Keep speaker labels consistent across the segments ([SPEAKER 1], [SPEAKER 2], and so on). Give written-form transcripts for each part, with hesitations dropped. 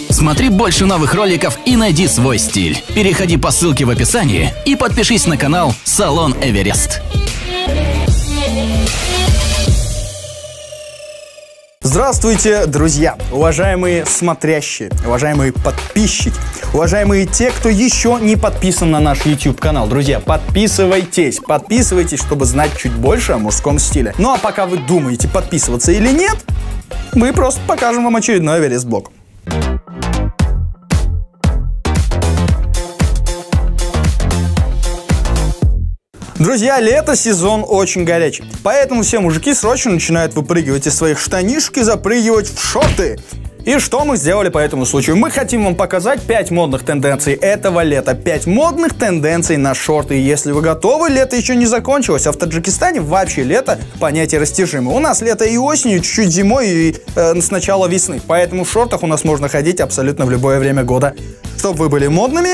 [SPEAKER 1] Смотри больше новых роликов и найди свой стиль. Переходи по ссылке в описании и подпишись на канал Салон Эверест.
[SPEAKER 2] Здравствуйте, друзья, уважаемые смотрящие, уважаемые подписчики, уважаемые те, кто еще не подписан на наш YouTube-канал. Друзья, подписывайтесь, чтобы знать чуть больше о мужском стиле. Ну а пока вы думаете, подписываться или нет, мы просто покажем вам очередной Эверест-блог. Друзья, лето, сезон очень горячий, поэтому все мужики срочно начинают выпрыгивать из своих штанишек и запрыгивать в шорты. И что мы сделали по этому случаю? Мы хотим вам показать 5 модных тенденций этого лета. 5 модных тенденций на шорты. И если вы готовы, лето еще не закончилось, а в Таджикистане вообще лето понятие растяжимое. У нас лето и осенью, чуть-чуть зимой и с начала весны. Поэтому в шортах у нас можно ходить абсолютно в любое время года. Чтобы вы были модными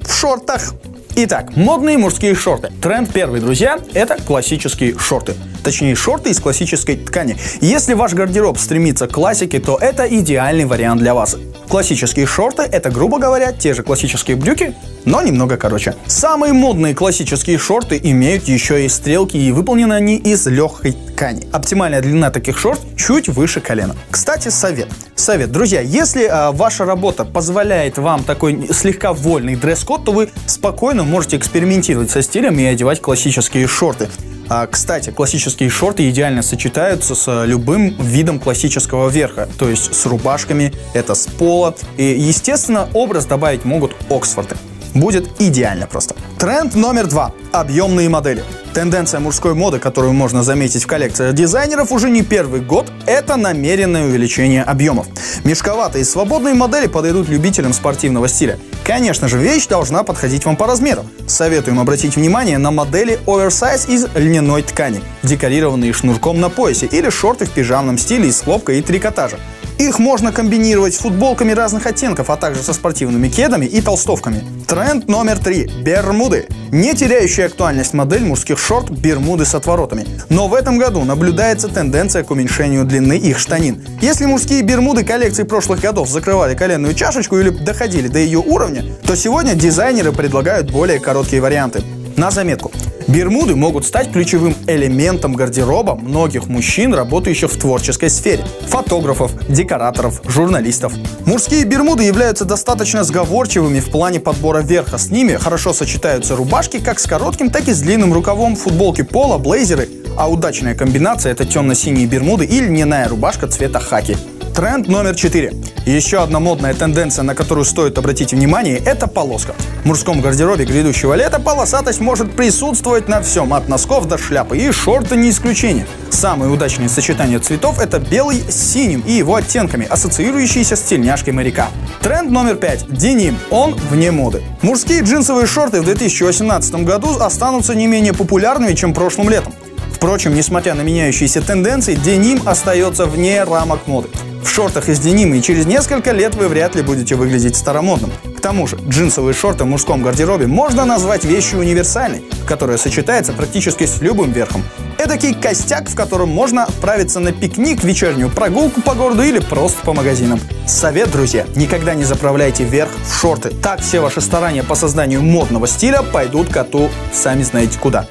[SPEAKER 2] в шортах. Итак, модные мужские шорты. Тренд первый, друзья, это классические шорты. Точнее, шорты из классической ткани. Если ваш гардероб стремится к классике, то это идеальный вариант для вас. Классические шорты – это, грубо говоря, те же классические брюки, но немного короче. Самые модные классические шорты имеют еще и стрелки, и выполнены они из легкой ткани. Оптимальная длина таких шорт чуть выше колена. Кстати, совет, друзья, если ваша работа позволяет вам такой слегка вольный дресс-код, то вы спокойно можете экспериментировать со стилем и одевать классические шорты. Кстати, классические шорты идеально сочетаются с любым видом классического верха, то есть с рубашками, это с пола. И, естественно, образ добавить могут Оксфорды. Будет идеально просто. Тренд номер 2. Объемные модели. Тенденция мужской моды, которую можно заметить в коллекциях дизайнеров уже не первый год, это намеренное увеличение объемов. Мешковатые и свободные модели подойдут любителям спортивного стиля. Конечно же, вещь должна подходить вам по размеру. Советуем обратить внимание на модели оверсайз из льняной ткани, декорированные шнурком на поясе, или шорты в пижамном стиле из хлопка и трикотажа. Их можно комбинировать с футболками разных оттенков, а также со спортивными кедами и толстовками. Тренд номер 3. Бермуды. Не теряющая актуальность модель мужских шорт бермуды с отворотами. Но в этом году наблюдается тенденция к уменьшению длины их штанин. Если мужские бермуды коллекции прошлых годов закрывали коленную чашечку или доходили до ее уровня, то сегодня дизайнеры предлагают более короткие варианты. На заметку. Бермуды могут стать ключевым элементом гардероба многих мужчин, работающих в творческой сфере. Фотографов, декораторов, журналистов. Мужские бермуды являются достаточно сговорчивыми в плане подбора верха. С ними хорошо сочетаются рубашки как с коротким, так и с длинным рукавом, футболки поло, блейзеры. А удачная комбинация – это темно-синие бермуды и льняная рубашка цвета хаки. Тренд номер 4. Еще одна модная тенденция, на которую стоит обратить внимание, это полоска. В мужском гардеробе грядущего лета полосатость может присутствовать на всем, от носков до шляпы, и шорты не исключение. Самые удачные сочетания цветов – это белый с синим и его оттенками, ассоциирующиеся с тельняшкой моряка. Тренд номер 5. Деним. Он вне моды. Мужские джинсовые шорты в 2018 году останутся не менее популярными, чем прошлым летом. Впрочем, несмотря на меняющиеся тенденции, деним остается вне рамок моды. В шортах из денима и через несколько лет вы вряд ли будете выглядеть старомодным. К тому же, джинсовые шорты в мужском гардеробе можно назвать вещью универсальной, которая сочетается практически с любым верхом. Эдакий костяк, в котором можно отправиться на пикник, вечернюю прогулку по городу или просто по магазинам. Совет, друзья, никогда не заправляйте верх в шорты. Так все ваши старания по созданию модного стиля пойдут коту сами знаете куда.